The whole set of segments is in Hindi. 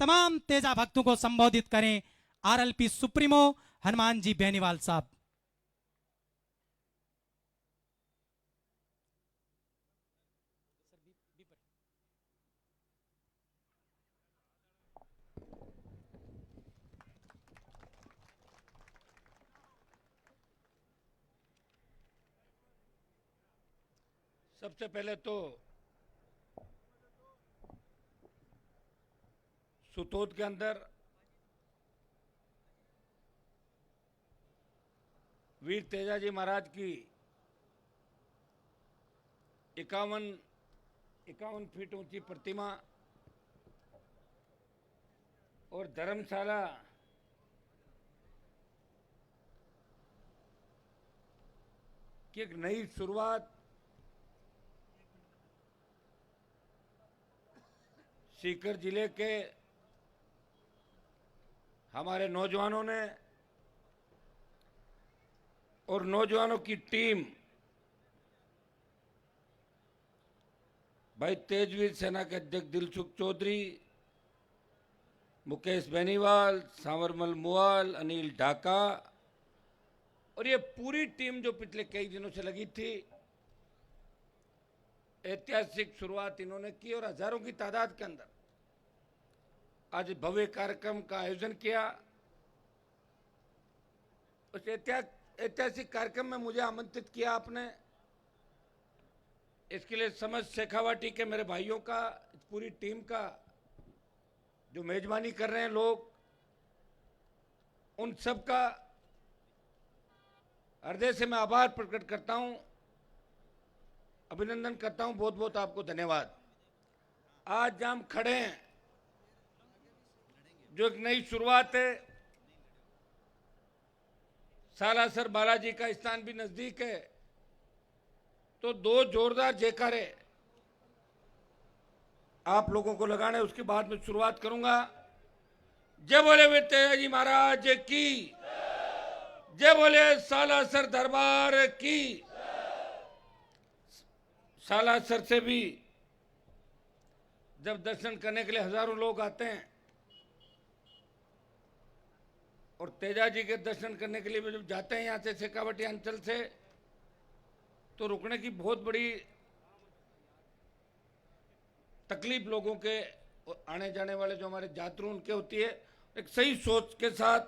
तमाम तेजा भक्तों को संबोधित करें आरएलपी सुप्रीमो हनुमान जी बेनीवाल साहब। सबसे पहले तो सुतोद के अंदर वीर तेजाजी महाराज की 51 फीट ऊंची प्रतिमा और धर्मशाला की एक नई शुरुआत सीकर जिले के हमारे नौजवानों ने और नौजवानों की टीम भाई तेजवीर सेना के अध्यक्ष दिलसुख चौधरी, मुकेश बेनीवाल, सांवरमल मुआल, अनिल ढाका और ये पूरी टीम जो पिछले कई दिनों से लगी थी, ऐतिहासिक शुरुआत इन्होंने की और हजारों की तादाद के अंदर आज भव्य कार्यक्रम का आयोजन किया। उस ऐतिहासिक कार्यक्रम में मुझे आमंत्रित किया आपने, इसके लिए समस्त शेखावाटी के मेरे भाइयों का, पूरी टीम का, जो मेजबानी कर रहे हैं लोग, उन सब का हृदय से मैं आभार प्रकट करता हूं, अभिनंदन करता हूं। बहुत बहुत आपको धन्यवाद। आज हम खड़े हैं, जो एक नई शुरुआत है। सालासर बालाजी का स्थान भी नजदीक है, तो दो जोरदार जयकारे आप लोगों को लगाने, उसके बाद में शुरुआत करूंगा। जय बोले वीर तेजाजी महाराज की, जय बोले सालासर दरबार की। सालासर से भी जब दर्शन करने के लिए हजारों लोग आते हैं और तेजाजी के दर्शन करने के लिए भी जब जाते हैं यहाँ से शेखावाटी अंचल से, तो रुकने की बहुत बड़ी तकलीफ लोगों के आने जाने वाले जो हमारे यात्रु उनके होती है। एक सही सोच के साथ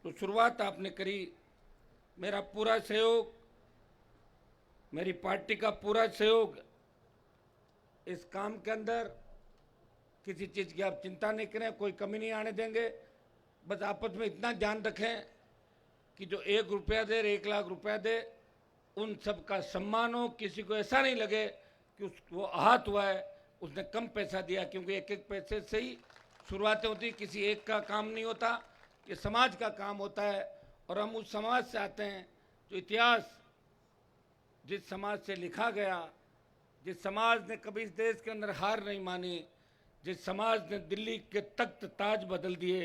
तो शुरुआत आपने करी, मेरा पूरा सहयोग, मेरी पार्टी का पूरा सहयोग इस काम के अंदर। किसी चीज़ की आप चिंता नहीं करें, कोई कमी नहीं आने देंगे। बस आपस में इतना ध्यान रखें कि जो 1 रुपया दे, 1 लाख रुपया दे, उन सब का सम्मान हो। किसी को ऐसा नहीं लगे कि वो आहत हुआ है, उसने कम पैसा दिया, क्योंकि एक एक पैसे से ही शुरुआतें होती। किसी एक का काम नहीं होता, ये समाज का काम होता है। और हम उस समाज से आते हैं जो इतिहास, जिस समाज से लिखा गया, जिस समाज ने कभी इस देश के अंदर हार नहीं मानी, जिस समाज ने दिल्ली के तख्त ताज बदल दिए,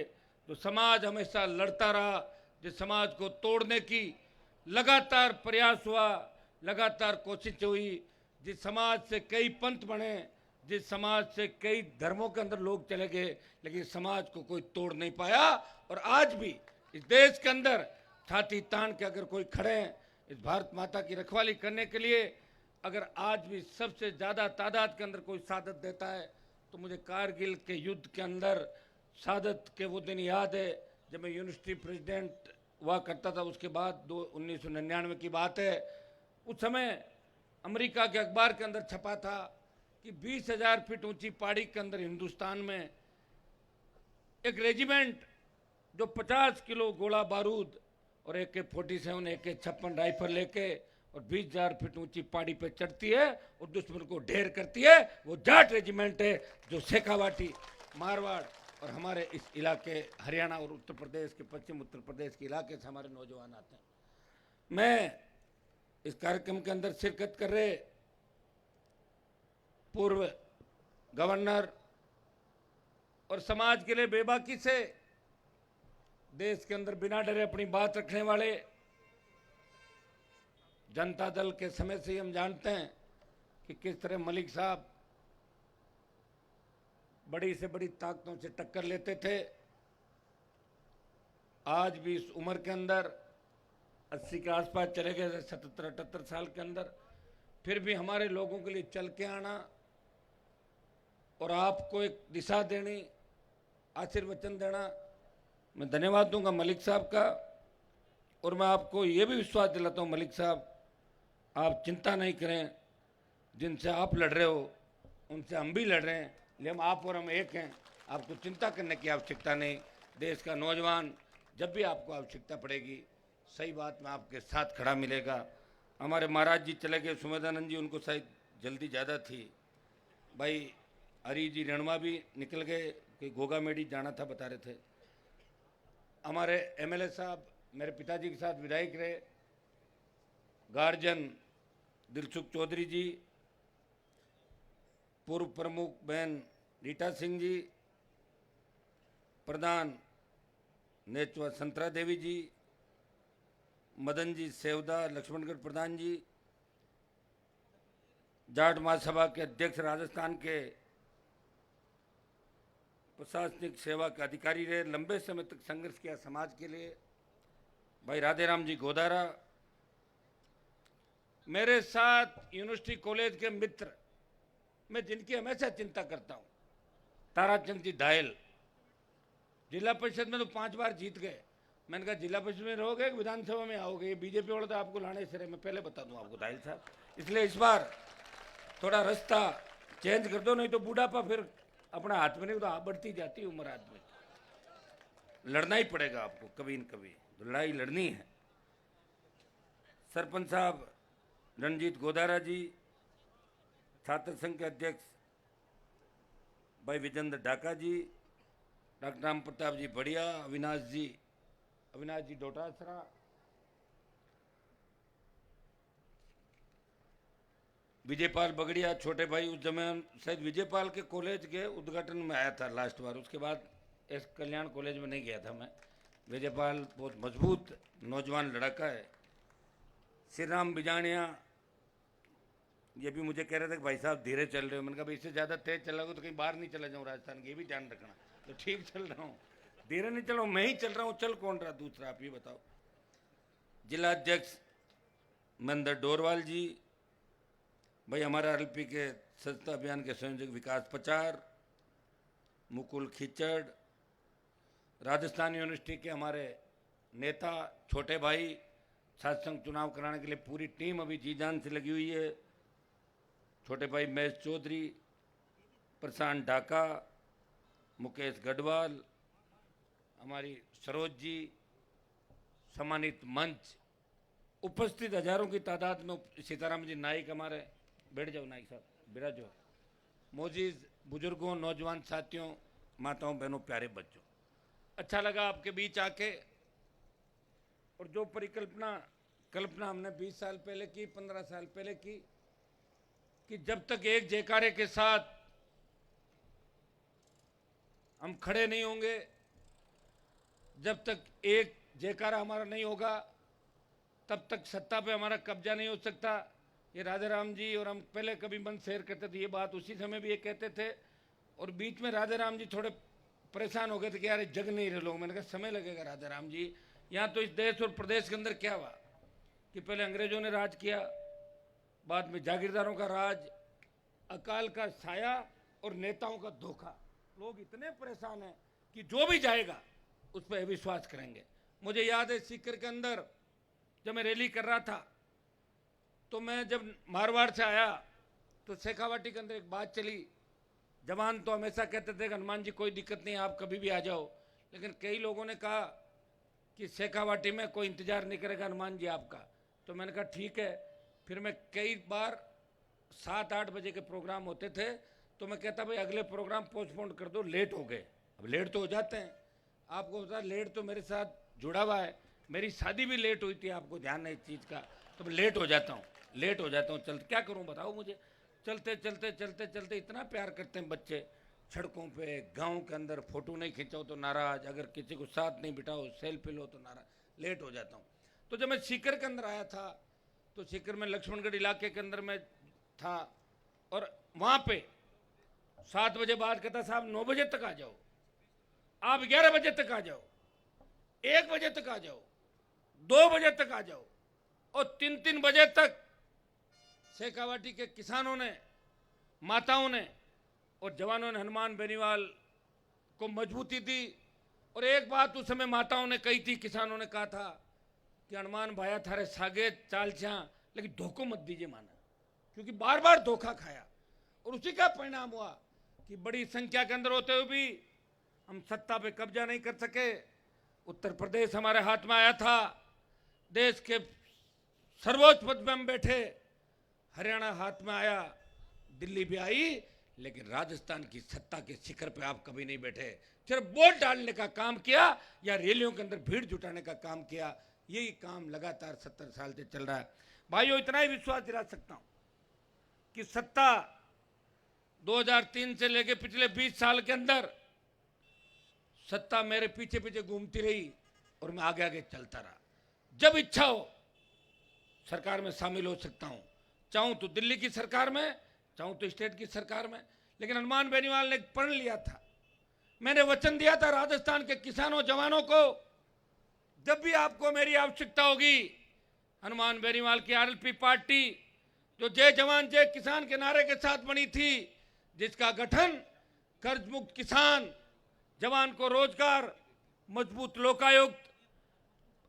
जो समाज हमेशा लड़ता रहा, जिस समाज को तोड़ने की लगातार प्रयास हुआ, लगातार कोशिश हुई, जिस समाज से कई पंथ बने, जिस समाज से कई धर्मों के अंदर लोग चले गए, लेकिन समाज को कोई तोड़ नहीं पाया। और आज भी इस देश के अंदर छाती तान के अगर कोई खड़े हैं इस भारत माता की रखवाली करने के लिए, अगर आज भी सबसे ज़्यादा तादाद के अंदर कोई शहादत देता है, तो मुझे कारगिल के युद्ध के अंदर शहादत के वो दिन याद है जब मैं यूनिवर्सिटी प्रेसिडेंट हुआ करता था। उसके बाद 1999 की बात है। उस समय अमेरिका के अखबार के अंदर छपा था कि 20,000 फीट ऊंची पहाड़ी के अंदर हिंदुस्तान में एक रेजिमेंट जो 50 किलो गोला बारूद और AK-47, AK-56 राइफल लेके और 20,000 फीट ऊंची पहाड़ी पे चढ़ती है और दुश्मन को ढेर करती है, वो जाट रेजिमेंट है, जो शेखावाटी, मारवाड़ और हमारे इस इलाके हरियाणा और उत्तर प्रदेश के, पश्चिम उत्तर प्रदेश के इलाके से हमारे नौजवान आते हैं। मैं इस कार्यक्रम के अंदर शिरकत कर रहे पूर्व गवर्नर और समाज के लिए बेबाकी से देश के अंदर बिना डरे अपनी बात रखने वाले जनता दल के समय से ही हम जानते हैं कि किस तरह मलिक साहब बड़ी से बड़ी ताकतों से टक्कर लेते थे। आज भी इस उम्र के अंदर 80 के आसपास चले गए, 77-78 साल के अंदर, फिर भी हमारे लोगों के लिए चल के आना और आपको एक दिशा देनी, आशीर्वचन देना। मैं धन्यवाद दूंगा मलिक साहब का, और मैं आपको ये भी विश्वास दिलाता हूँ मलिक साहब, आप चिंता नहीं करें, जिनसे आप लड़ रहे हो उनसे हम भी लड़ रहे हैं, लेकिन आप और हम एक हैं, आपको चिंता करने की आवश्यकता नहीं। देश का नौजवान जब भी आपको आवश्यकता पड़ेगी, सही बात में आपके साथ खड़ा मिलेगा। हमारे महाराज जी चले गए, सुमेधानंद जी, उनको शायद जल्दी ज़्यादा थी। भाई हरी जी रणवा भी निकल गए, कि गोगा मेडी जाना था बता रहे थे। हमारे एमएलए साहब मेरे पिताजी के साथ विधायक रहे, गार्जियन दिलसुख चौधरी जी, पूर्व प्रमुख बहन रीटा सिंह जी, प्रधान नेचवा संतरा देवी जी, मदन जी सेवदा, लक्ष्मणगढ़ प्रधान जी, जाट महासभा के अध्यक्ष राजस्थान के, प्रशासनिक सेवा के अधिकारी रहे, लंबे समय तक संघर्ष किया समाज के लिए, भाई राधेराम जी गोदारा, मेरे साथ यूनिवर्सिटी कॉलेज के मित्र, मैं जिनकी हमेशा चिंता करता हूं, ताराचंद जी दायल, जिला परिषद में तो 5 बार जीत गए। मैंने कहा जिला परिषद में रहोगे कि विधानसभा में आओगे, बीजेपी वाले तो आपको लाने से रहे, मैं पहले बता दूं आपको दायल साहब, इसलिए इस बार थोड़ा रास्ता चेंज कर दो, नहीं तो बूढ़ापा फिर अपना हाथ में नहीं, तो आप बढ़ती जाती उम्र आदमी, लड़ना ही पड़ेगा आपको कभी न कभी, तो लड़ाई लड़नी है। सरपंच साहब रणजीत गोदारा जी, छात्र संघ के अध्यक्ष भाई विजेंद्र ढाका जी, डॉक्टर राम प्रताप जी बढ़िया, अविनाश जी डोटासरा, विजयपाल बगड़िया, छोटे भाई, उस जमाने शायद विजयपाल के कॉलेज के उद्घाटन में आया था लास्ट बार, उसके बाद एस कल्याण कॉलेज में नहीं गया था मैं। विजयपाल बहुत मजबूत नौजवान लड़का है। श्री राम बिजानिया, ये भी मुझे कह रहे थे कि भाई साहब धीरे चल रहे हो, मैंने कहा इससे ज़्यादा तेज चलोगे तो कहीं बाहर नहीं चला जाऊँ राजस्थान के, ये भी ध्यान रखना। तो ठीक चल रहा हूँ, धीरे नहीं चल रहा हूँ, मैं ही चल रहा हूँ, चल कौन रहा दूसरा, आप ये बताओ। जिला अध्यक्ष महेंद्र डोरवाल जी, भाई हमारा एलपी के स्वच्छता अभियान के संयोजक विकास पचार, मुकुल खिचड़, राजस्थान यूनिवर्सिटी के हमारे नेता छोटे भाई, छात्र संघ चुनाव कराने के लिए पूरी टीम अभी जी जान से लगी हुई है, छोटे भाई महेश चौधरी, प्रशांत ढाका, मुकेश गढ़वाल, हमारी सरोज जी, सम्मानित मंच, उपस्थित हजारों की तादाद में, सीताराम जी नाइक, हमारे बैठ जाओ नाइक साहब, बिराजो, मोजीज बुजुर्गों, नौजवान साथियों, माताओं बहनों, प्यारे बच्चों, अच्छा लगा आपके बीच आके। और जो कल्पना हमने 20 साल पहले की, 15 साल पहले की, कि जब तक एक जयकारे के साथ हम खड़े नहीं होंगे, जब तक एक जयकारा हमारा नहीं होगा, तब तक सत्ता पे हमारा कब्जा नहीं हो सकता। ये राधेराम जी और हम पहले कभी मन शेयर करते थे, ये बात उसी समय भी ये कहते थे, और बीच में राधेराम जी थोड़े परेशान हो गए थे कि यार जग नहीं रहे लोग। मैंने कहा समय लगेगा राधेराम जी, यहाँ तो इस देश और प्रदेश के अंदर क्या हुआ कि पहले अंग्रेजों ने राज किया, बाद में जागीरदारों का राज, अकाल का साया और नेताओं का धोखा। लोग इतने परेशान हैं कि जो भी जाएगा उस पर विश्वास करेंगे। मुझे याद है सीकर के अंदर जब मैं रैली कर रहा था, तो मैं जब मारवाड़ से आया तो शेखावाटी के अंदर एक बात चली, जवान तो हमेशा कहते थे कि हनुमान जी कोई दिक्कत नहीं, आप कभी भी आ जाओ, लेकिन कई लोगों ने कहा कि शेखावाटी में कोई इंतजार नहीं करेगा हनुमान जी आपका। तो मैंने कहा ठीक है। फिर मैं कई बार 7-8 बजे के प्रोग्राम होते थे तो मैं कहता भाई अगले प्रोग्राम पोस्टपोन कर दो, लेट हो गए। अब लेट तो हो जाते हैं, आपको पता लेट तो मेरे साथ जुड़ा हुआ है, मेरी शादी भी लेट हुई थी, आपको ध्यान है इस चीज़ का, तो मैं लेट हो जाता हूँ, चलते क्या करूँ बताओ मुझे। चलते चलते चलते चलते इतना प्यार करते हैं बच्चे, सड़कों पे गांव के अंदर फोटो नहीं खींचाओ तो नाराज, अगर किसी को साथ नहीं बिठाओ सेल्फी लो तो नाराज, लेट हो जाता हूँ। तो जब मैं सीकर के अंदर आया था तो सीकर में लक्ष्मणगढ़ इलाके के अंदर में था, और वहाँ पे 7 बजे बाद कहता साहब 9 बजे तक आ जाओ, आप 11 बजे तक आ जाओ, 1 बजे तक आ जाओ, 2 बजे तक आ जाओ, और 3-3 बजे तक शेखावाटी के किसानों ने, माताओं ने और जवानों ने हनुमान बेनीवाल को मजबूती दी। और एक बात उस समय माताओं ने कही थी, किसानों ने कहा था कि हनुमान भाया थारे सागे चाल छा, लेकिन धोखो मत दीजिए माना, क्योंकि बार बार धोखा खाया। और उसी का परिणाम हुआ कि बड़ी संख्या के अंदर होते हुए भी हम सत्ता पे कब्जा नहीं कर सके। उत्तर प्रदेश हमारे हाथ में आया था, देश के सर्वोच्च पद में हम बैठे, हरियाणा हाथ में आया, दिल्ली भी आई, लेकिन राजस्थान की सत्ता के शिखर पे आप कभी नहीं बैठे। सिर्फ वोट डालने का काम किया या रैलियों के अंदर भीड़ जुटाने का काम किया। यही काम लगातार 70 साल से चल रहा है। भाइयों, इतना ही विश्वास दिला सकता हूं कि सत्ता 2003 से लेकर पिछले 20 साल के अंदर सत्ता मेरे पीछे पीछे घूमती रही और मैं आगे आगे चलता रहा। जब इच्छा हो सरकार में शामिल हो सकता हूं, चाहूं तो दिल्ली की सरकार में, चाहूं तो स्टेट की सरकार में। लेकिन हनुमान बेनीवाल ने प्रण लिया था, मैंने वचन दिया था राजस्थान के किसानों जवानों को, जब भी आपको मेरी आवश्यकता होगी, हनुमान बेनीवाल की आरएलपी पार्टी जो जय जवान जय किसान के नारे के साथ बनी थी, जिसका गठन कर्ज मुक्त किसान, जवान को रोजगार, मजबूत लोकायुक्त,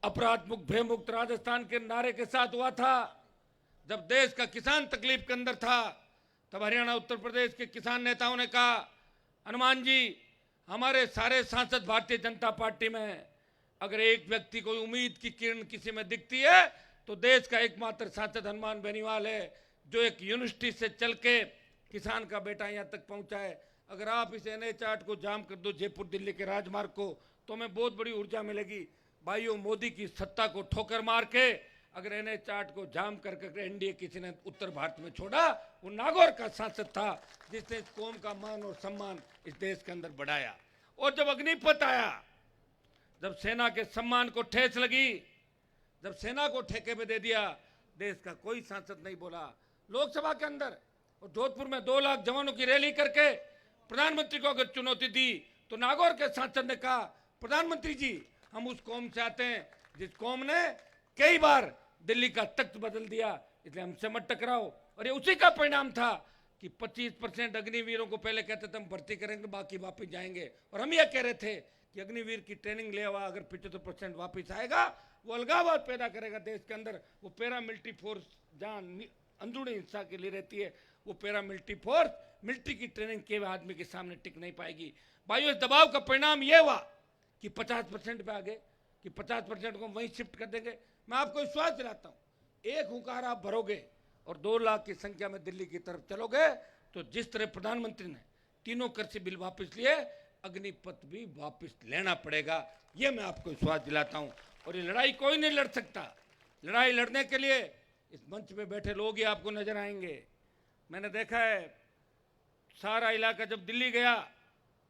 अपराध मुक्त भय मुक्त राजस्थान के नारे के साथ हुआ था। जब देश का किसान तकलीफ के अंदर था, तब हरियाणा उत्तर प्रदेश के किसान नेताओं ने कहा, हनुमान जी हमारे सारे सांसद भारतीय जनता पार्टी में हैं, अगर एक व्यक्ति को उम्मीद की किरण किसी में दिखती है तो देश का एकमात्र सांसद हनुमान बेनीवाल है, जो एक यूनिवर्सिटी से चल के किसान का बेटा यहाँ तक पहुंचा है। अगर आप इस NH 8 को जाम कर दो, जयपुर दिल्ली के राजमार्ग को, तो हमें बहुत बड़ी ऊर्जा मिलेगी। भाइयों, मोदी की सत्ता को ठोकर मार के अगर NH 8 को जाम करके एनडीए किसी ने उत्तर भारत में छोड़ा, वो नागौर का सांसद था जिसने इस कौम का मान और सम्मान इस देश के अंदर बढ़ाया। और जब अग्निपथ आया, जब सेना के सम्मान को ठेस लगी, जब सेना को ठेके पे दे दिया, देश का कोई सांसद नहीं बोला। लोकसभा के अंदर और जोधपुर में 2 लाख जवानों की रैली करके प्रधानमंत्री को अगर चुनौती दी, तो नागौर के सांसद ने कहा, प्रधानमंत्री जी हम उस कौम से आते हैं जिस कौम ने कई बार दिल्ली का तख्त बदल दिया, इसलिए हमसे मत टकराओ। और ये उसी का परिणाम था कि 25% अग्निवीरों को पहले कहते थे हम भर्ती करेंगे, बाकी वापस जाएंगे। और हम यह कह रहे थे कि अग्निवीर की ट्रेनिंग ले हुआ अगर 75% वापस आएगा, वो अलगाववाद पैदा करेगा देश के अंदर। वो पैरामिलिट्री फोर्स जहाँ अंदरूनी हिंसा के लिए रहती है, वो पैरामिलिट्री फोर्स मिलिट्री की ट्रेनिंग के आदमी के सामने टिक नहीं पाएगी। भाइयों, इस दबाव का परिणाम यह हुआ कि 50% पे आ गए, कि 50% को वहीं शिफ्ट कर देंगे। मैं आपको विश्वास दिलाता हूँ, एक हुंकार आप भरोगे और 2 लाख की संख्या में दिल्ली की तरफ चलोगे, तो जिस तरह प्रधानमंत्री ने तीनों कृषि बिल वापस लिए, अग्निपथ भी वापस लेना पड़ेगा। ये मैं आपको विश्वास दिलाता हूँ। और ये लड़ाई कोई नहीं लड़ सकता। लड़ाई लड़ने के लिए इस मंच पे बैठे लोग ही आपको नजर आएंगे। मैंने देखा है, सारा इलाका जब दिल्ली गया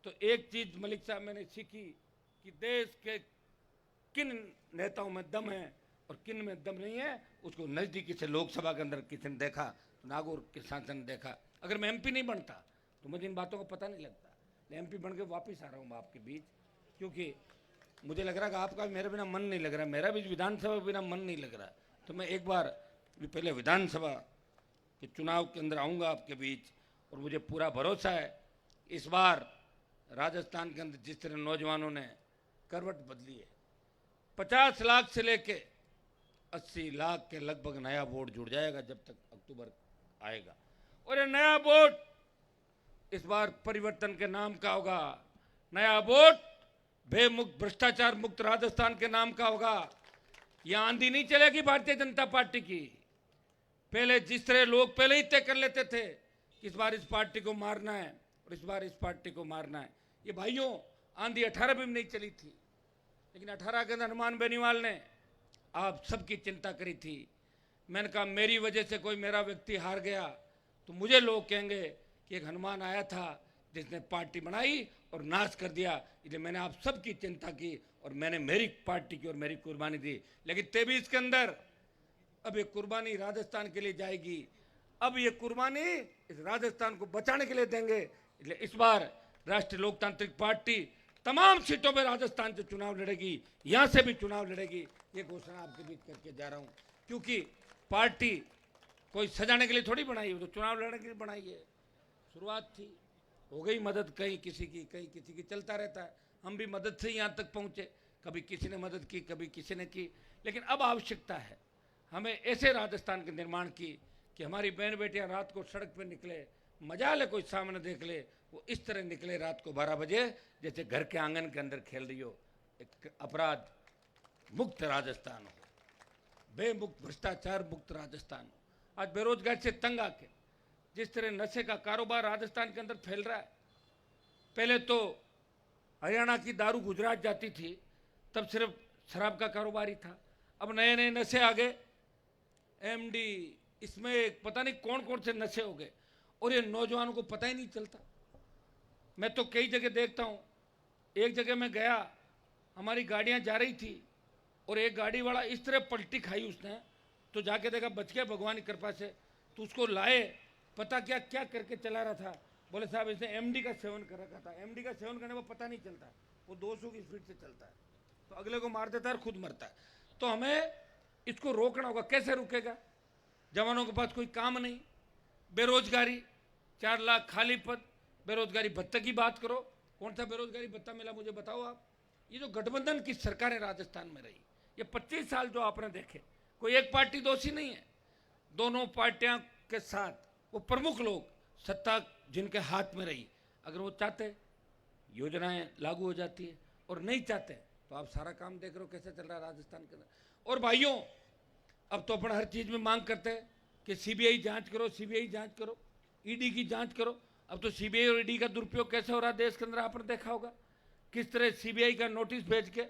तो एक चीज मलिक साहब मैंने सीखी कि देश के किन नेताओं में दम है और किन में दम नहीं है, उसको नजदीकी से लोकसभा के अंदर किसी ने देखा, तो नागौर के सांसद ने देखा। अगर मैं MP नहीं बनता तो मुझे इन बातों का पता नहीं लगता। मैं MP बन के वापिस आ रहा हूँ आपके बीच, क्योंकि मुझे लग रहा है कि आपका मेरे बिना मन नहीं लग रहा, मेरा भी विधानसभा बिना मन नहीं लग रहा। तो मैं एक बार भी पहले विधानसभा के चुनाव के अंदर आऊँगा आपके बीच, और मुझे पूरा भरोसा है इस बार राजस्थान के अंदर जिस तरह नौजवानों ने करवट बदली है, 50 लाख से लेके 80 लाख के लगभग नया वोट जुड़ जाएगा जब तक अक्टूबर आएगा। और ये नया वोट इस बार परिवर्तन के नाम का होगा। नया वोट भय मुक्त भ्रष्टाचार मुक्त राजस्थान के नाम का होगा। यह आंधी नहीं चलेगी भारतीय जनता पार्टी की। पहले जिस तरह लोग पहले ही तय कर लेते थे कि इस बार इस पार्टी को मारना है और इस बार इस पार्टी को मारना है, ये भाइयों आंधी 18 में नहीं चली थी, लेकिन 18 के अंदर हनुमान बेनीवाल ने आप सबकी चिंता करी थी। मैंने कहा मेरी वजह से कोई मेरा व्यक्ति हार गया तो मुझे लोग कहेंगे कि एक हनुमान आया था जिसने पार्टी बनाई और नाश कर दिया, इसलिए मैंने आप सबकी चिंता की और मैंने मेरी पार्टी की और मेरी कुर्बानी दी। लेकिन 23 के अंदर अब ये कुर्बानी राजस्थान के लिए जाएगी। अब ये कुर्बानी इस राजस्थान को बचाने के लिए देंगे। इसलिए इस बार राष्ट्रीय लोकतांत्रिक पार्टी तमाम सीटों पर राजस्थान से चुनाव लड़ेगी, यहां से भी चुनाव लड़ेगी। ये घोषणा आपके बीच करके जा रहा हूं, क्योंकि पार्टी कोई सजाने के लिए थोड़ी बनाई है, तो चुनाव लड़ने के लिए बनाई है। शुरुआत थी, हो गई मदद, कहीं किसी की, चलता रहता है। हम भी मदद से यहाँ तक पहुंचे, कभी किसी ने मदद की, कभी किसी ने की, लेकिन अब आवश्यकता है हमें ऐसे राजस्थान के निर्माण की कि हमारी बहन बेटियां रात को सड़क पर निकले, मजा ले, कोई सामने देख ले, वो इस तरह निकले रात को 12 बजे जैसे घर के आंगन के अंदर खेल रही हो। एक अपराध मुक्त राजस्थान हो, बेमुक्त, भ्रष्टाचार मुक्त राजस्थान हो। आज बेरोजगार से तंग आके जिस तरह नशे का कारोबार राजस्थान के अंदर फैल रहा है, पहले तो हरियाणा की दारू गुजरात जाती थी, तब सिर्फ शराब का कारोबार ही था। अब नए नए नशे आ गए, एमडी, इसमें पता नहीं कौन कौन से नशे हो गए, और ये नौजवानों को पता ही नहीं चलता। मैं तो कई जगह देखता हूँ, एक जगह मैं गया, हमारी गाड़ियाँ जा रही थी और एक गाड़ी वाला इस तरह पलटी खाई उसने, तो जाके देखा बच गया भगवान की कृपा से। तो उसको लाए, पता क्या क्या करके चला रहा था, बोले साहब इसने एमडी का सेवन कर रखा था। एमडी का सेवन करने में पता नहीं चलता, वो 200 की स्पीड से चलता है, तो अगले को मार देता है और खुद मरता है। तो हमें इसको रोकना होगा। कैसे रुकेगा? जवानों के पास कोई काम नहीं, बेरोजगारी, 4 लाख खाली पद, बेरोजगारी भत्ते की बात करो, कौन सा बेरोजगारी भत्ता मिला मुझे बताओ आप। ये जो गठबंधन की सरकारें राजस्थान में रही, ये 25 साल जो आपने देखे, कोई एक पार्टी दोषी नहीं है। दोनों पार्टियां के साथ वो प्रमुख लोग, सत्ता जिनके हाथ में रही, अगर वो चाहते योजनाएं लागू हो जाती है, और नहीं चाहते तो आप सारा काम देख रहे हो कैसे चल रहा है राजस्थान के अंदर। और भाइयों, अब तो अपन हर चीज में मांग करते हैं कि सीबीआई जांच करो, सीबीआई जांच करो, ईडी की जांच करो। अब तो सीबीआई और ईडी का दुरुपयोग कैसे हो रहा है देश के अंदर, आपने देखा होगा। किस तरह सीबीआई का नोटिस भेज के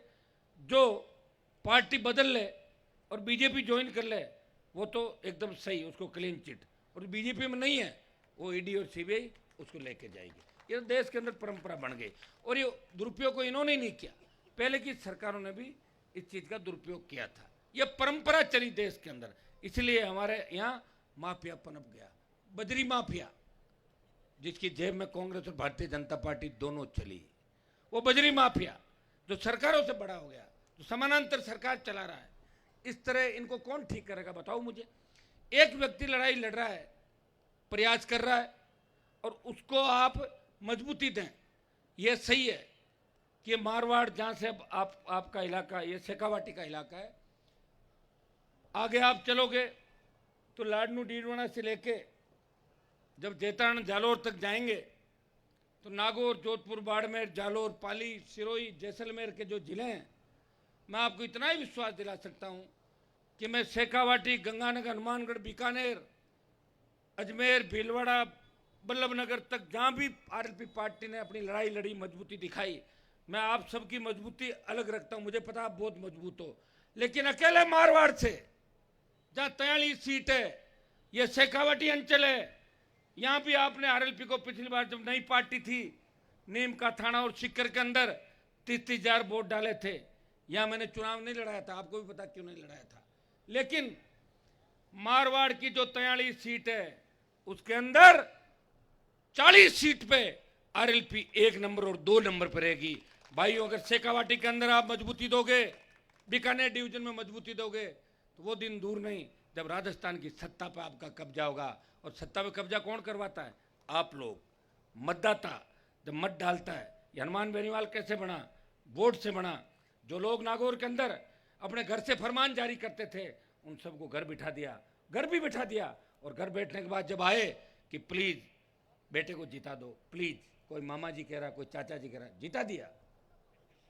जो पार्टी बदल ले और बीजेपी ज्वाइन कर ले, वो तो एकदम सही, उसको क्लीन चिट, और बीजेपी में नहीं है वो ईडी और सीबीआई उसको लेके जाएगी। ये तो देश के अंदर परंपरा बन गई, और ये दुरुपयोग को इन्होंने नहीं किया, पहले की सरकारों ने भी इस चीज का दुरुपयोग किया था। ये परंपरा चली देश के अंदर, इसलिए हमारे यहाँ माफिया पनप गया। बजरी माफिया, जिसकी जेब में कांग्रेस और भारतीय जनता पार्टी दोनों चली, वो बजरी माफिया जो सरकारों से बड़ा हो गया, जो समानांतर सरकार चला रहा है, इस तरह इनको कौन ठीक करेगा बताओ मुझे। एक व्यक्ति लड़ाई लड़ रहा है, प्रयास कर रहा है, और उसको आप मजबूती दें। यह सही है कि मारवाड़, जहां से आपका इलाका, ये शेखावाटी का इलाका है, आगे आप चलोगे तो लाडनू डीडवाना से लेके जब जेतारण जालोर तक जाएंगे तो नागौर, जोधपुर, बाड़मेर, जालोर, पाली, सिरोही, जैसलमेर के जो जिले हैं, मैं आपको इतना ही विश्वास दिला सकता हूं कि मैं शेखावाटी, गंगानगर, हनुमानगढ़, बीकानेर, अजमेर, भीलवाड़ा, बल्लभनगर तक जहां भी आरएलपी पार्टी ने अपनी लड़ाई लड़ी, मजबूती दिखाई, मैं आप सबकी मजबूती अलग रखता हूं। मुझे पता आप बहुत मजबूत हो, लेकिन अकेले मारवाड़ से जहां 43 सीट है, यह शेखावाटी अंचल है, यहां भी आपने आरएलपी को पिछली बार जब नई पार्टी थी, नीम का थाना और सिक्कर के अंदर 30-30 हजार वोट डाले थे। यहां मैंने चुनाव नहीं लड़ाया था, आपको भी पता क्यों नहीं लड़ाया था। लेकिन मारवाड़ की जो 43 सीट है, उसके अंदर 40 सीट पे आरएलपी 1 नंबर और 2 नंबर पर रहेगी। भाइयों, अगर शेखावाटी के अंदर आप मजबूती दोगे, बीकानेर डिवीजन में मजबूती दोगे, तो वो दिन दूर नहीं जब राजस्थान की सत्ता पर आपका कब्जा होगा। और सत्ता में कब्जा कौन करवाता है? आप लोग, मतदाता। जब मत डालता है, ये हनुमान बेनीवाल कैसे बना? वोट से बना। जो लोग नागौर के अंदर अपने घर से फरमान जारी करते थे, उन सबको घर बिठा दिया, घर भी बिठा दिया। और घर बैठने के बाद जब आए कि प्लीज बेटे को जिता दो, प्लीज, कोई मामा जी कह रहा, कोई चाचा जी कह रहा, जिता दिया।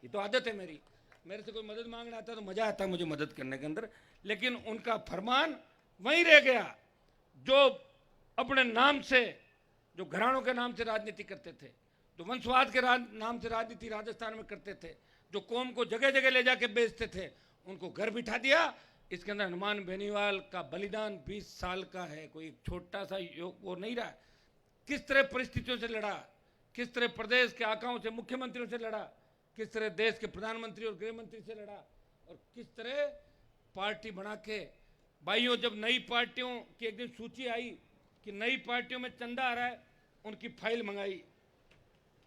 ये तो आदत है मेरी, मेरे से कोई मदद मांगने आता तो मजा आता है मुझे मदद करने के अंदर, लेकिन उनका फरमान वहीं रह गया। जो अपने नाम से, जो घरानों के नाम से राजनीति करते थे, जो वंशवाद के नाम से राजनीति राजस्थान में करते थे, जो कौम को जगह जगह ले जाके बेचते थे, उनको घर बिठा दिया। इसके अंदर हनुमान बेनीवाल का बलिदान 20 साल का है, कोई छोटा सा योग वो नहीं रहा। किस तरह परिस्थितियों से लड़ा, किस तरह प्रदेश के आकाओं से, मुख्यमंत्रियों से लड़ा, किस तरह देश के प्रधानमंत्री और गृह मंत्री से लड़ा, और किस तरह पार्टी बना के। भाइयों, जब नई पार्टियों की एक दिन सूची आई कि नई पार्टियों में चंदा आ रहा है, उनकी फाइल मंगाई,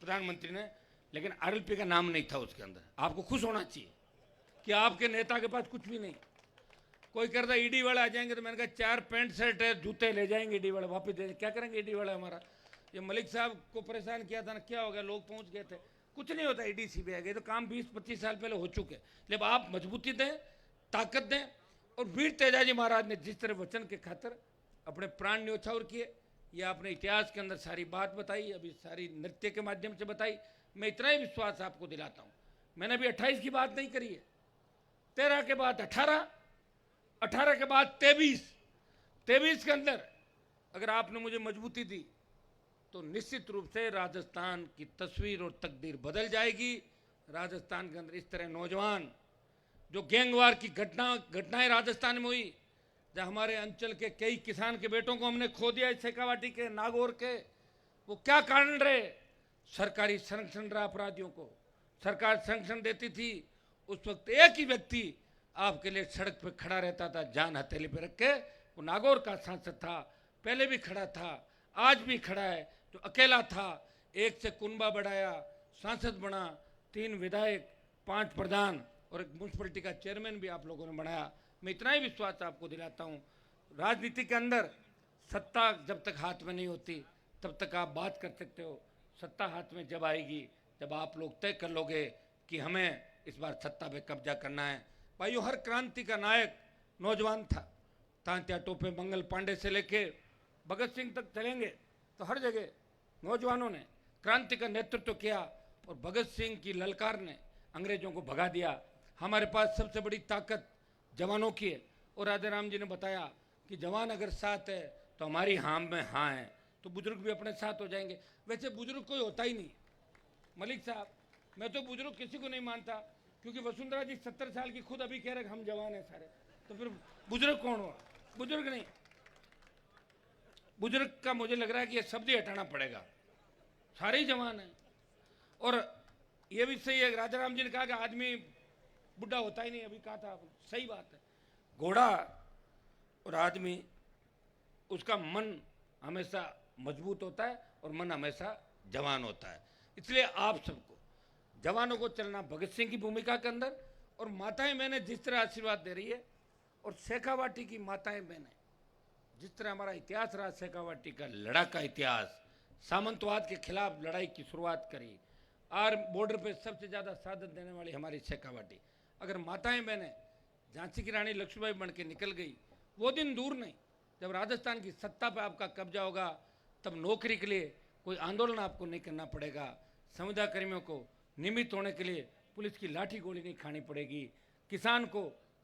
प्रधानमंत्री ने, लेकिन आरएलपी का नाम नहीं था उसके अंदर। आपको खुश होना चाहिए कि आपके नेता के पास कुछ भी नहीं। कोई कहता ईडी वाले आ जाएंगे, तो मैंने कहा 4 पैंट शर्ट है, जूते ले जाएंगे ईडी वाले, वापस दे, क्या करेंगे ईडी वाले हमारा। ये मलिक साहब को परेशान किया था ना, क्या हो गया, लोग पहुंच गए थे। कुछ नहीं होता ईडी सीबीआई के, तो काम 20-25 साल पहले हो चुके। लेकिन आप मजबूती दें, ताकत दें। और वीर तेजाजी महाराज ने जिस तरह वचन के खातिर अपने प्राण न्योछावर किए, ये आपने इतिहास के अंदर सारी बात बताई, अभी सारी नृत्य के माध्यम से बताई। मैं इतना ही विश्वास आपको दिलाता हूँ, मैंने अभी 28 की बात नहीं करी है, 13 के बाद 18, 18 के बाद 23 के अंदर अगर आपने मुझे मजबूती दी तो निश्चित रूप से राजस्थान की तस्वीर और तकदीर बदल जाएगी। राजस्थान के अंदर इस तरह नौजवान जो गैंगवार की घटनाएं राजस्थान में हुई, जहाँ हमारे अंचल के कई किसान के बेटों को हमने खो दिया, शेखावाटी के, नागौर के, वो क्या कारण रहे? सरकारी संरक्षण रहा अपराधियों को, सरकार संरक्षण देती थी। उस वक्त एक ही व्यक्ति आपके लिए सड़क पे खड़ा रहता था, जान हथेली पे रख के, वो नागौर का सांसद था, पहले भी खड़ा था, आज भी खड़ा है, जो अकेला था। एक से कुनबा बढ़ाया, सांसद बना, 3 विधायक, 5 प्रधान और एक म्यूनसिपलिटी का चेयरमैन भी आप लोगों ने बनाया। मैं इतना ही विश्वास आपको दिलाता हूँ, राजनीति के अंदर सत्ता जब तक हाथ में नहीं होती तब तक आप बात कर सकते हो। सत्ता हाथ में जब आएगी, जब आप लोग तय कर लोगे कि हमें इस बार सत्ता पे कब्जा करना है। भाइयों, हर क्रांति का नायक नौजवान था। तांत्या टोपे मंगल पांडे से लेके भगत सिंह तक चलेंगे तो हर जगह नौजवानों ने क्रांति का नेतृत्व किया, और भगत सिंह की ललकार ने अंग्रेजों को भगा दिया। हमारे पास सबसे बड़ी ताकत जवानों की है, और राजा राम जी ने बताया कि जवान अगर साथ है तो हमारी हाँ में हाँ है, तो बुजुर्ग भी अपने साथ हो जाएंगे। वैसे बुजुर्ग कोई होता ही नहीं मलिक साहब, मैं तो बुजुर्ग किसी को नहीं मानता, क्योंकि वसुंधरा जी 70 साल की खुद अभी कह रहे हम जवान हैं सारे, तो फिर बुजुर्ग कौन हुआ? बुजुर्ग नहीं। बुजुर्ग का मुझे लग रहा है कि ये शब्द ही हटाना पड़ेगा, सारे ही जवान हैं। और ये भी सही है, राजा राम जी ने कहा कि आदमी बुढ़ा होता ही नहीं, अभी कहा था, सही बात है। घोड़ा और आदमी, उसका मन हमेशा मजबूत होता है और मन हमेशा जवान होता है। इसलिए आप सबको, जवानों को चलना भगत सिंह की भूमिका के अंदर, और माताएं बहनें जिस तरह आशीर्वाद दे रही है, और शेखावाटी की माताएं बहनें जिस तरह हमारा इतिहास रहा, शेखावाटी का लड़ाका इतिहास, सामंतवाद के खिलाफ लड़ाई की शुरुआत करी, और बॉर्डर पे सबसे ज़्यादा सादत देने वाली हमारी शेखावाटी। अगर माताएं बहनें झांसी की रानी लक्ष्मीबाई बन के निकल गई, वो दिन दूर नहीं जब राजस्थान की सत्ता पे आपका कब्जा होगा, तब नौकरी के लिए कोई आंदोलन आपको नहीं करना पड़ेगा। संविदा कर्मियों को नियमित होने के लिए पुलिस की लाठी गोली नहीं खानी पड़ेगी। किसान को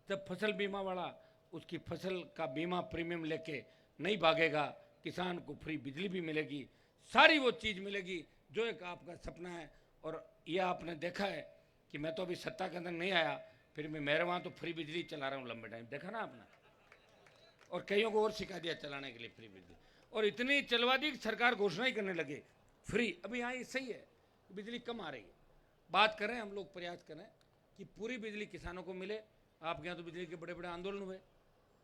जब फसल बीमा वाला उसकी फसल का बीमा प्रीमियम लेके नहीं भागेगा, किसान को फ्री बिजली भी मिलेगी, सारी वो चीज़ मिलेगी जो एक आपका सपना है। और यह आपने देखा है कि मैं तो अभी सत्ता के अंदर नहीं आया, फिर भी मेरे वहाँ तो फ्री बिजली चला रहा हूँ लंबे टाइम, देखा ना आपने, और कईयों को और सिखा दिया चलाने के लिए फ्री बिजली, और इतनी चलवा दी कि सरकार घोषणा ही करने लगे फ्री। अभी यहाँ ये सही है, बिजली कम आ रही है, बात करें हम लोग, प्रयास करें कि पूरी बिजली किसानों को मिले। आपके यहाँ तो बिजली के बड़े बड़े आंदोलन हुए,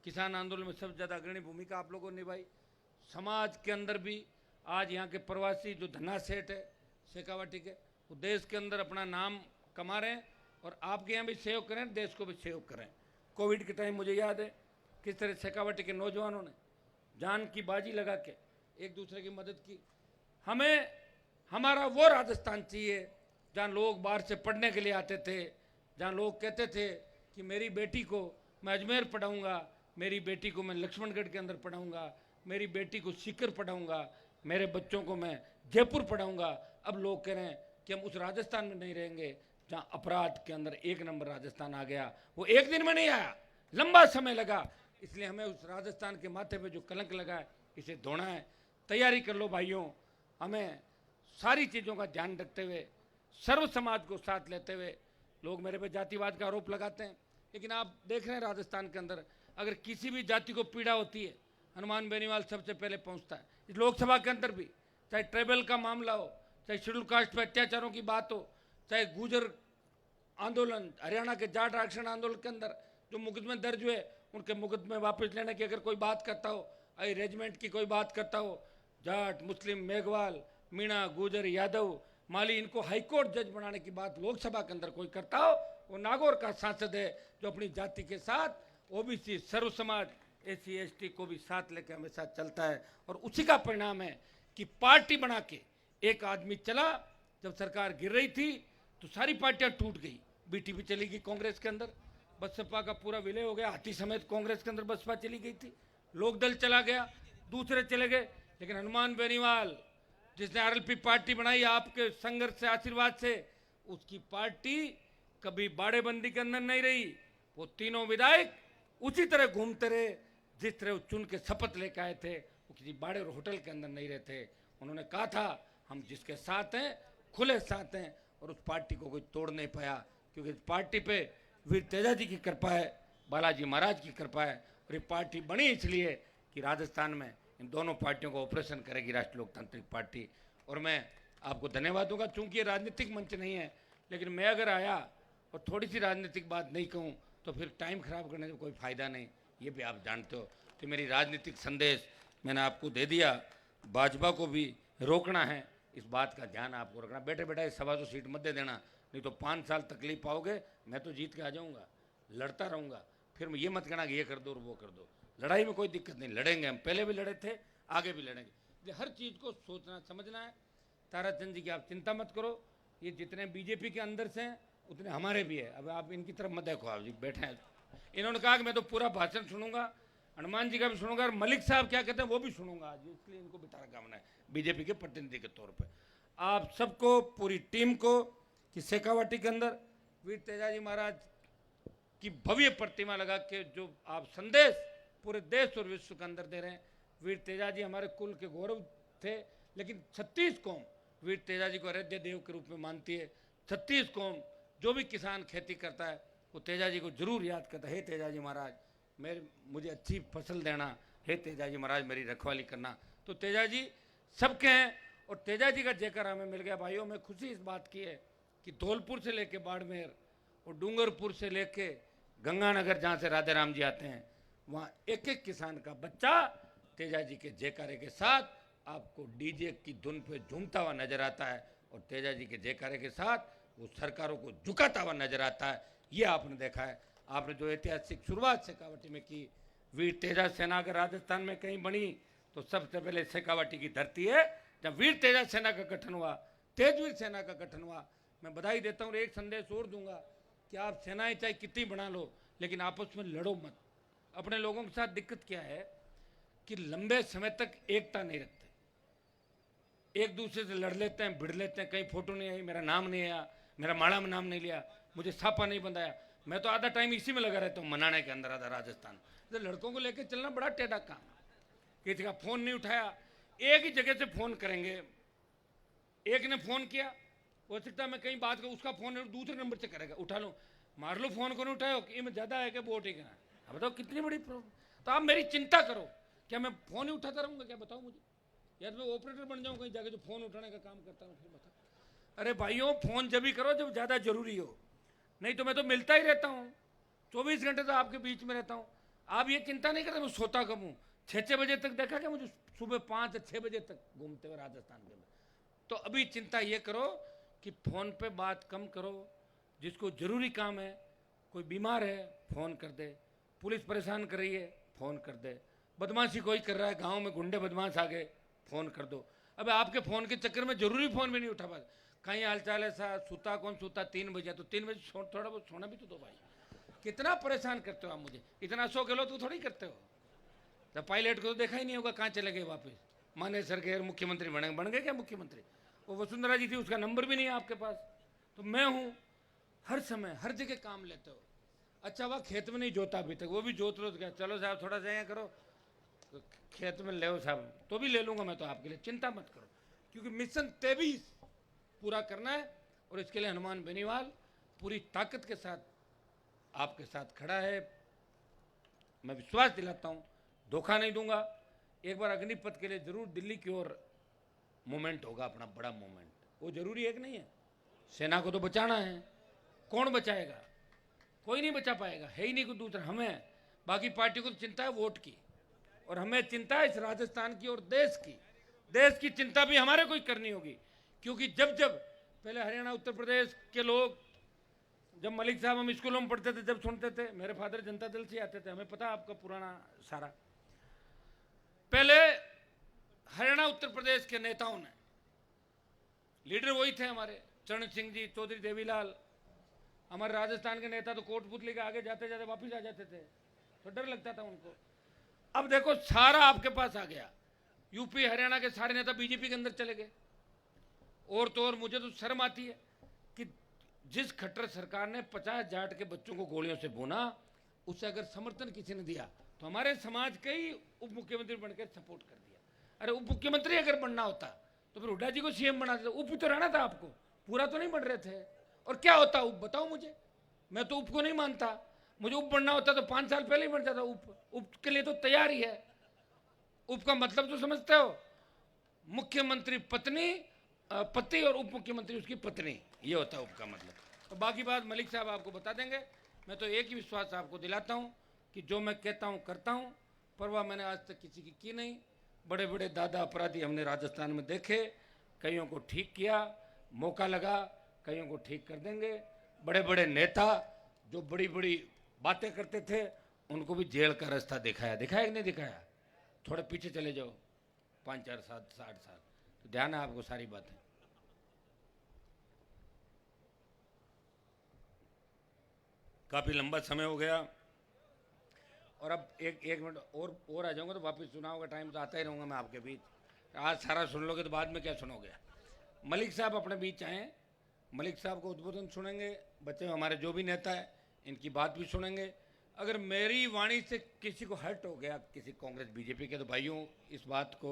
किसान आंदोलन में सबसे ज़्यादा अग्रणी भूमिका आप लोगों ने निभाई। समाज के अंदर भी आज यहाँ के प्रवासी जो धन्ना सेठ है शेखावाटी के, वो देश के अंदर अपना नाम कमा रहे हैं, और आपके यहाँ भी सहयोग करें, देश को भी सहयोग करें। कोविड के टाइम मुझे याद है किस तरह शेखावाटी के नौजवानों ने जान की बाजी लगा के एक दूसरे की मदद की। हमें हमारा वो राजस्थान चाहिए जहाँ लोग बाहर से पढ़ने के लिए आते थे, जहाँ लोग कहते थे कि मेरी बेटी को मैं अजमेर पढ़ाऊँगा, मेरी बेटी को मैं लक्ष्मणगढ़ के अंदर पढ़ाऊँगा, मेरी बेटी को सीकर पढ़ाऊँगा, मेरे बच्चों को मैं जयपुर पढ़ाऊँगा। अब लोग कह रहे हैं कि हम उस राजस्थान में नहीं रहेंगे जहाँ अपराध के अंदर 1 नंबर राजस्थान आ गया। वो एक दिन में नहीं आया, लंबा समय लगा। इसलिए हमें उस राजस्थान के माथे पे जो कलंक लगा है, इसे धोना है। तैयारी कर लो भाइयों, हमें सारी चीज़ों का ध्यान रखते हुए, सर्व समाज को साथ लेते हुए। लोग मेरे पे जातिवाद का आरोप लगाते हैं, लेकिन आप देख रहे हैं राजस्थान के अंदर अगर किसी भी जाति को पीड़ा होती है, हनुमान बेनीवाल सबसे पहले पहुंचता है। इस लोकसभा के अंदर भी, चाहे ट्राइबल का मामला हो, चाहे शेड्यूल कास्ट पर अत्याचारों की बात हो, चाहे गुजर आंदोलन, हरियाणा के जाट आरक्षण आंदोलन के अंदर जो मुकदमे दर्ज हुए, उनके मुकदमे वापस लेने की अगर कोई बात करता हो, रेजिमेंट की कोई बात करता हो, जाट, मुस्लिम, मेघवाल, मीणा, गुजर, यादव, माली इनको हाईकोर्ट जज बनाने की बात लोकसभा के अंदर कोई करता हो, वो नागौर का सांसद है जो अपनी जाति के साथ ओबीसी, सर्व समाज, एससी एसटी को भी साथ लेकर हमेशा चलता है। और उसी का परिणाम है कि पार्टी बना के एक आदमी चला, जब सरकार गिर रही थी तो सारी पार्टियां टूट गई। बीटीपी चली गई कांग्रेस के अंदर, बसपा का पूरा विलय हो गया, हाथी समेत कांग्रेस के अंदर बसपा चली गई थी, लोकदल चला गया, दूसरे चले गए। लेकिन हनुमान बेनीवाल जिसने आरएलपी पार्टी बनाई आपके संघर्ष से, आशीर्वाद से, उसकी पार्टी कभी बाड़ेबंदी के अंदर नहीं रही। वो तीनों विधायक उसी तरह घूमते रहे जिस तरह वो चुन के शपथ लेके आए थे। वो किसी बाड़े और होटल के अंदर नहीं रहते। उन्होंने कहा था हम जिसके साथ हैं खुले साथ हैं, और उस पार्टी को कोई तोड़ नहीं पाया, क्योंकि इस पार्टी पे वीर तेजा जी की कृपा है, बालाजी महाराज की कृपा है। और ये पार्टी बनी इसलिए कि राजस्थान में इन दोनों पार्टियों को ऑपरेशन करेगी राष्ट्रीय लोकतांत्रिक पार्टी। और मैं आपको धन्यवाद दूंगा, चूंकि ये राजनीतिक मंच नहीं है, लेकिन मैं अगर आया और थोड़ी सी राजनीतिक बात नहीं कहूँ तो फिर टाइम खराब करने का कोई फायदा नहीं, ये भी आप जानते हो। तो मेरी राजनीतिक संदेश मैंने आपको दे दिया। भाजपा को भी रोकना है, इस बात का ध्यान आपको रखना। बैठे बैठे 125 सीट मत दे देना, नहीं तो 5 साल तकलीफ पाओगे। मैं तो जीत के आ जाऊंगा, लड़ता रहूंगा, फिर ये मत कहना कि ये कर दो और वो कर दो। लड़ाई में कोई दिक्कत नहीं, लड़ेंगे हम, पहले भी लड़े थे, आगे भी लड़ेंगे। इसलिए हर चीज़ को सोचना समझना है। ताराचंद जी की आप चिंता मत करो, ये जितने बीजेपी के अंदर से हैं उतने हमारे भी है। अब आप इनकी तरफ मत देखो, आप जी बैठे हैं। इन्होंने कहा कि मैं तो पूरा भाषण सुनूंगा, हनुमान जी का भी सुनूंगा और मलिक साहब क्या कहते हैं वो भी सुनूंगा आज, इसलिए इनको बिठा रखा हमने बीजेपी के प्रतिनिधि के तौर पर। आप सबको, पूरी टीम को, कि शेखावाटी के अंदर वीर तेजाजी महाराज की भव्य प्रतिमा लगा के जो आप संदेश पूरे देश और विश्व के अंदर दे रहे हैं। वीर तेजाजी हमारे कुल के गौरव थे, लेकिन 36 कौम वीर तेजाजी को आराध्य देव के रूप में मानती है। 36 कौम, जो भी किसान खेती करता है वो तेजाजी को जरूर याद करता है। हे तेजाजी महाराज मुझे अच्छी फसल देना, हे तेजाजी महाराज मेरी रखवाली करना। तो तेजाजी सबके हैं और तेजाजी का जयकार हमें मिल गया। भाइयों, में खुशी इस बात की है कि धौलपुर से लेके बाड़मेर और डूंगरपुर से लेके गंगानगर, जहाँ से राधे राम जी आते हैं, वहाँ एक एक किसान का बच्चा तेजाजी के जयकारे के साथ आपको डीजे की धुन पे झूमता हुआ नजर आता है और तेजाजी के जयकारे के साथ वो सरकारों को झुकाता हुआ नजर आता है। ये आपने देखा है। आपने जो ऐतिहासिक शुरुआत शेखावाटी में की, वीर तेजा सेना अगर राजस्थान में कहीं बनी तो सबसे पहले शेखावाटी की धरती है, जब वीर तेजा सेना का गठन हुआ, तेजवीर सेना का गठन हुआ। मैं बधाई देता हूँ। एक संदेश और दूंगा कि आप सेनाएं चाहे कितनी बना लो, लेकिन आपस में लड़ो मत। अपने लोगों के साथ दिक्कत क्या है कि लंबे समय तक एकता नहीं रखते, एक दूसरे से लड़ लेते हैं, भिड़ लेते हैं। कहीं फोटो नहीं आई, मेरा नाम नहीं आया, मेरा माड़ा में नाम नहीं लिया, मुझे छापा नहीं बंधाया। मैं तो आधा टाइम इसी में लगा रहता हूँ, मनाने के अंदर आधा राजस्थान। तो लड़कों को लेकर चलना बड़ा टेढ़ा काम। किसी का फोन नहीं उठाया, एक ही जगह से फोन करेंगे। एक ने फोन किया, हो सकता है मैं कहीं बात करूँ, उसका फोन दूसरे नंबर से करेगा, उठा लो, मार लो फोन को नहीं उठाओ, ये ज्यादा है क्या, वो ठीक है। अब बताओ कितनी बड़ी प्रॉब्लम। तो आप मेरी चिंता करो, क्या मैं फोन ही उठाता रहूंगा क्या? बताओ मुझे, या तो मैं ऑपरेटर बन जाऊँ कहीं जाके जो फोन उठाने का काम करता हूँ। फिर बताओ। अरे भाइयों, फोन जब भी करो जब ज्यादा जरूरी हो, नहीं तो मैं तो मिलता ही रहता हूँ, 24 घंटे तो आपके बीच में रहता हूँ। आप ये चिंता नहीं करते मैं सोता कब हूँ। 6 बजे तक देखा क्या मुझे, सुबह 5 या 6 बजे तक घूमते हुए राजस्थान के में। तो अभी चिंता ये करो कि फोन पे बात कम करो। जिसको जरूरी काम है, कोई बीमार है फोन कर दे, पुलिस परेशान कर रही है फोन कर दे, बदमाशी कोई कर रहा है, गांव में गुंडे बदमाश आ गए फोन कर दो। अब आपके फोन के चक्कर में जरूरी फोन भी नहीं उठा पाते। कहीं हालचाल ऐसा, सूता कौन सूता 3 बजे, तो 3 बजे थोड़ा बहुत सोना भी तो दो भाई। कितना परेशान करते हो आप मुझे, इतना सो के लो तो थोड़ी करते हो। जब पायलट को तो देखा ही नहीं होगा, कहाँ चले गए वापस, मानेसर के मुख्यमंत्री बन गए क्या मुख्यमंत्री? वो वसुंधरा जी थी, उसका नंबर भी नहीं है आपके पास। तो मैं हूँ, हर समय हर जगह काम लेते हो। अच्छा वह खेत में नहीं जोता अभी तक, वो भी जोत रोज गया, चलो साहब थोड़ा सा यहाँ करो, तो खेत में ले साहब, तो भी ले लूंगा मैं तो आपके लिए, चिंता मत करो। क्योंकि मिशन 23 पूरा करना है और इसके लिए हनुमान बेनीवाल पूरी ताकत के साथ आपके साथ खड़ा है। मैं विश्वास दिलाता हूँ, धोखा नहीं दूंगा। एक बार अग्निपथ के लिए जरूर दिल्ली की ओर मूवमेंट होगा, अपना बड़ा मूवमेंट। वो जरूरी है कि नहीं है? सेना को तो बचाना है, कौन बचाएगा? कोई नहीं बचा पाएगा, है ही नहीं कोई दूसरा। हमें, बाकी पार्टी को तो चिंता है वोट की, और हमें चिंता है इस राजस्थान की और देश की। देश की चिंता भी हमारे को ही करनी होगी, क्योंकि जब जब पहले हरियाणा उत्तर प्रदेश के लोग, जब मलिक साहब हम स्कूलों में पढ़ते थे, जब सुनते थे, मेरे फादर जनता दल से आते थे, हमें पता आपका पुराना सारा। पहले हरियाणा उत्तर प्रदेश के नेताओं ने, लीडर वही थे हमारे, चरण सिंह जी, चौधरी देवीलाल। हमारे राजस्थान के नेता तो कोटपुतली के आगे जाते जाते वापिस आ जाते थे, तो डर लगता था उनको। अब देखो सारा आपके पास आ गया, यूपी हरियाणा के सारे नेता बीजेपी के अंदर चले गए। और तो और मुझे तो शर्म आती है कि जिस खट्टर सरकार ने 50 जाट के बच्चों को गोलियों से भूना, उसे अगर समर्थन किसी ने दिया तो हमारे समाज के ही उप मुख्यमंत्री बनकर सपोर्ट कर दिया। अरे उप मुख्यमंत्री अगर बनना होता तो फिर हुड्डा जी को सीएम बना देता। उप तो रहना था आपको, पूरा तो नहीं बन रहे थे। और क्या होता उप, बताओ मुझे। मैं तो उप को नहीं मानता, मुझे उप बनना होता तो 5 साल पहले ही बन जाता उप के लिए तो तैयार ही है। उप का मतलब तो समझते हो, मुख्यमंत्री पति और उप मुख्यमंत्री उसकी पत्नी, ये होता है उप का मतलब। तो बाकी बात मलिक साहब आपको बता देंगे। मैं तो एक ही विश्वास आपको दिलाता हूं कि जो मैं कहता हूं करता हूं, परवाह मैंने आज तक किसी की नहीं। बड़े बड़े दादा अपराधी हमने राजस्थान में देखे, कईयों को ठीक किया, मौका लगा कईयों को ठीक कर देंगे। बड़े बड़े नेता जो बड़ी बड़ी बातें करते थे, उनको भी जेल का रास्ता दिखाया कि नहीं दिखाया। थोड़े पीछे चले जाओ, 5, 4, 7, 60 साल, तो ध्यान है आपको सारी बातें। काफी लंबा समय हो गया और अब एक मिनट और आ जाऊंगा तो वापस चुनाव का टाइम तो आता ही रहूंगा मैं आपके बीच। आज सारा सुन लोगे तो बाद में क्या सुनोगे। मलिक साहब अपने बीच आए, मलिक साहब को उद्बोधन सुनेंगे, बच्चे हमारे जो भी नेता है इनकी बात भी सुनेंगे। अगर मेरी वाणी से किसी को हर्ट हो गया, किसी कांग्रेस बीजेपी के, तो भाइयों इस बात को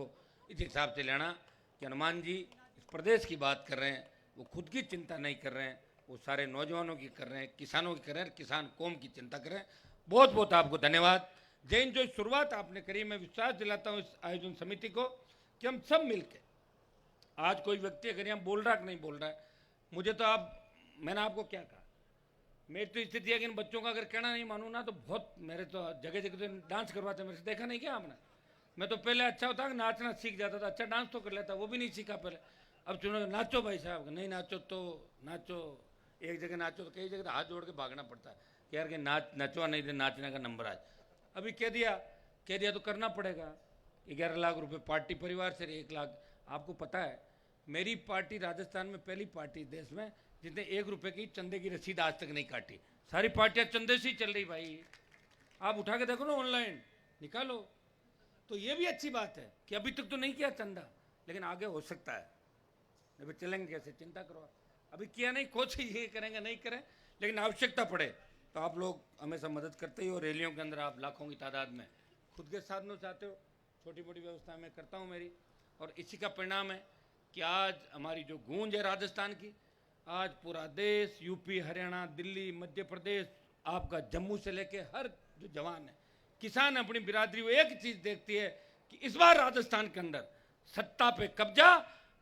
इस हिसाब से लेना कि हनुमान जी इस प्रदेश की बात कर रहे हैं, वो खुद की चिंता नहीं कर रहे हैं, वो सारे नौजवानों की कर रहे हैं, किसानों की कर रहे हैं, किसान कौम की चिंता कर रहे हैं। बहुत बहुत आपको धन्यवाद। जैन जो शुरुआत आपने करी, मैं विश्वास दिलाता हूँ इस आयोजन समिति को कि हम सब मिलकर, आज कोई व्यक्ति अगर यहाँ बोल रहा है कि नहीं बोल रहा है, मुझे तो मैंने आपको क्या कहा, मेरी तो स्थिति है कि इन बच्चों का अगर कहना नहीं मानूँ ना तो बहुत, मेरे तो जगह जगह तो डांस करवाते, मेरे से देखा नहीं क्या आपने। मैं तो पहले अच्छा होता कि नाचना सीख जाता था, अच्छा डांस तो कर लेता, वो भी नहीं सीखा पहले। अब चुनो नाचो भाई साहब, नहीं नाचो तो नाचो, एक जगह नाचो तो कई जगह हाथ जोड़ के भागना पड़ता है कि यार कि नचवा नहीं दे, नाचने का नंबर आज। अभी कह दिया तो करना पड़ेगा। 11 लाख रुपए पार्टी परिवार से 1 लाख। आपको पता है मेरी पार्टी राजस्थान में पहली पार्टी देश में जिसने 1 रुपए की चंदे की रसीद आज तक नहीं काटी। सारी पार्टियां चंदे से ही चल रही भाई, आप उठा के देखो ना, ऑनलाइन निकालो। तो ये भी अच्छी बात है कि अभी तक तो नहीं किया चंदा, लेकिन आगे हो सकता है। अभी चलेंगे कैसे, चिंता करो। अभी किया नहीं, कोशिश ये करेंगे नहीं करें, लेकिन आवश्यकता पड़े तो आप लोग हमेशा मदद करते ही हो। रैलियों के अंदर आप लाखों की तादाद में खुद के साधनों चाहते हो, छोटी मोटी व्यवस्था मैं करता हूँ मेरी, और इसी का परिणाम है कि आज हमारी जो गूंज है राजस्थान की, आज पूरा देश, यूपी, हरियाणा, दिल्ली, मध्य प्रदेश, आपका जम्मू से लेके हर जो जवान है, किसान अपनी बिरादरी, वो एक चीज देखती है कि इस बार राजस्थान के अंदर सत्ता पे कब्जा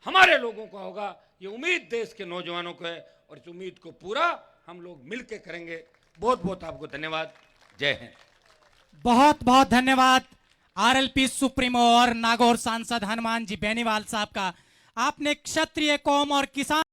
हमारे लोगों का होगा। ये उम्मीद देश के नौजवानों को है और इस उम्मीद को पूरा हम लोग मिलकर करेंगे। बहुत बहुत आपको धन्यवाद। जय हिंद। बहुत बहुत धन्यवाद आरएलपी सुप्रीमो और नागौर सांसद हनुमान जी बेनीवाल साहब का। आपने क्षत्रिय कौम और किसान